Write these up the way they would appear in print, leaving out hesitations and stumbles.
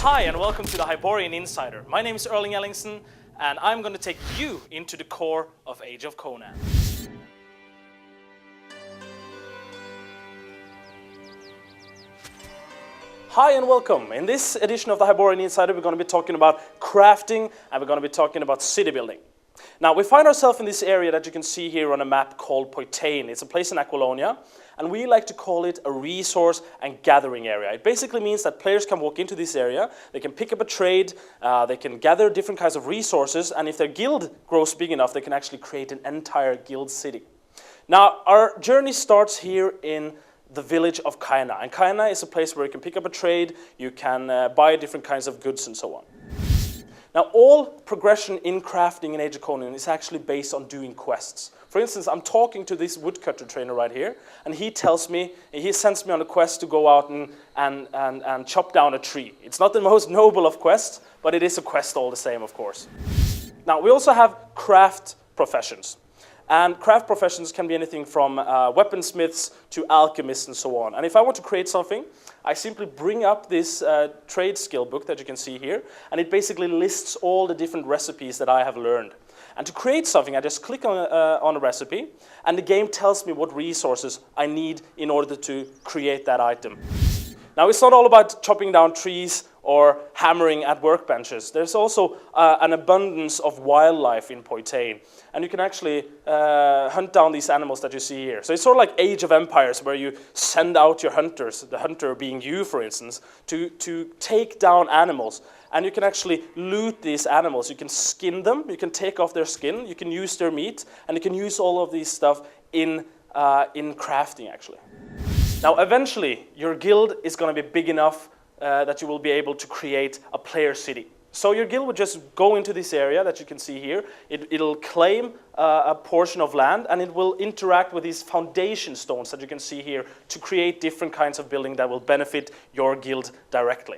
Hi and welcome to the Hyborian Insider. My name is Erling Ellingsen and I'm going to take you into the core of Age of Conan. Hi and welcome. In this edition of the Hyborian Insider we're going to be talking about crafting and we're going to be talking about city building. Now we find ourselves in this area that you can see here on a map called Poitain. It's a place in Aquilonia and we like to call it a resource and gathering area. It basically means that players can walk into this area, they can pick up a trade, they can gather different kinds of resources, and if their guild grows big enough they can actually create an entire guild city. Now our journey starts here in the village of Conan, and Conan is a place where you can pick up a trade, you can buy different kinds of goods and so on. Now all progression in crafting in Age of Conan is actually based on doing quests. For instance, I'm talking to this woodcutter trainer right here, and he tells me, he sends me on a quest to go out and chop down a tree. It's not the most noble of quests, but it is a quest all the same, of course. Now we also have craft professions. And craft professions can be anything from weaponsmiths to alchemists and so on. And if I want to create something, I simply bring up this trade skill book that you can see here, and it basically lists all the different recipes that I have learned. And to create something, I just click on a recipe, and the game tells me what resources I need in order to create that item. Now, it's not all about chopping down trees or hammering at workbenches. There's also an abundance of wildlife in Poitain, and you can actually hunt down these animals that you see here. So it's sort of like Age of Empires, where you send out your hunters, the hunter being you, for instance, to take down animals. And you can actually loot these animals. You can skin them, you can take off their skin, you can use their meat, and you can use all of these stuff in crafting, actually. Now, eventually, your guild is going to be big enough that you will be able to create a player city. So your guild will just go into this area that you can see here. It'll claim a portion of land, and it will interact with these foundation stones that you can see here to create different kinds of building that will benefit your guild directly.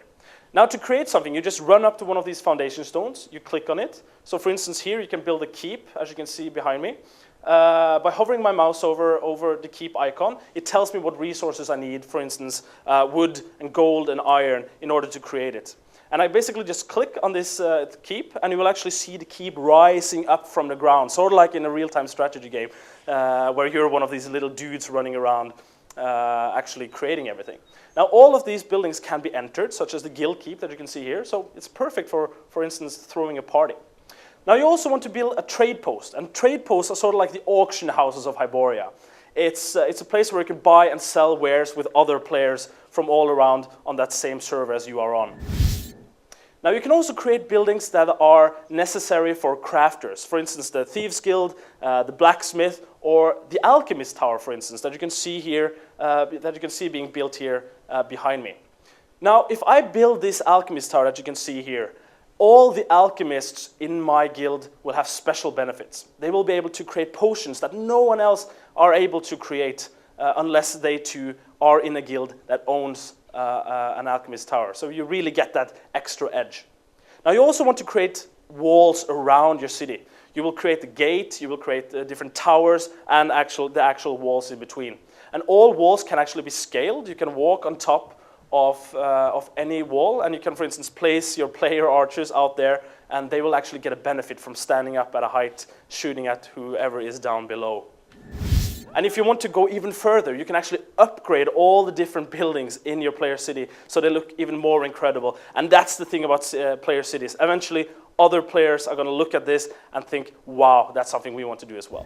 Now, to create something, you just run up to one of these foundation stones, you click on it. So for instance, here you can build a keep, as you can see behind me. By hovering my mouse over the keep icon, it tells me what resources I need, for instance, wood and gold and iron, in order to create it. And I basically just click on this keep, and you will actually see the keep rising up from the ground, sort of like in a real-time strategy game, where you're one of these little dudes running around actually creating everything. Now, all of these buildings can be entered, such as the guild keep that you can see here, so it's perfect for instance, throwing a party. Now, you also want to build a trade post, and trade posts are sort of like the auction houses of Hyboria. It's a place where you can buy and sell wares with other players from all around on that same server as you are on. Now, you can also create buildings that are necessary for crafters. For instance, the Thieves Guild, the Blacksmith, or the Alchemist Tower, for instance, that you can see here, that you can see being built here behind me. Now, if I build this Alchemist Tower that you can see here, all the alchemists in my guild will have special benefits. They will be able to create potions that no one else are able to create unless they too are in a guild that owns an alchemist tower. So you really get that extra edge. Now you also want to create walls around your city. You will create the gate, you will create different towers, and the actual walls in between. And all walls can actually be scaled. You can walk on top of any wall, and you can, for instance, place your player archers out there, and they will actually get a benefit from standing up at a height, shooting at whoever is down below. And if you want to go even further, you can actually upgrade all the different buildings in your player city so they look even more incredible. And that's the thing about player cities. Eventually, other players are going to look at this and think, wow, that's something we want to do as well.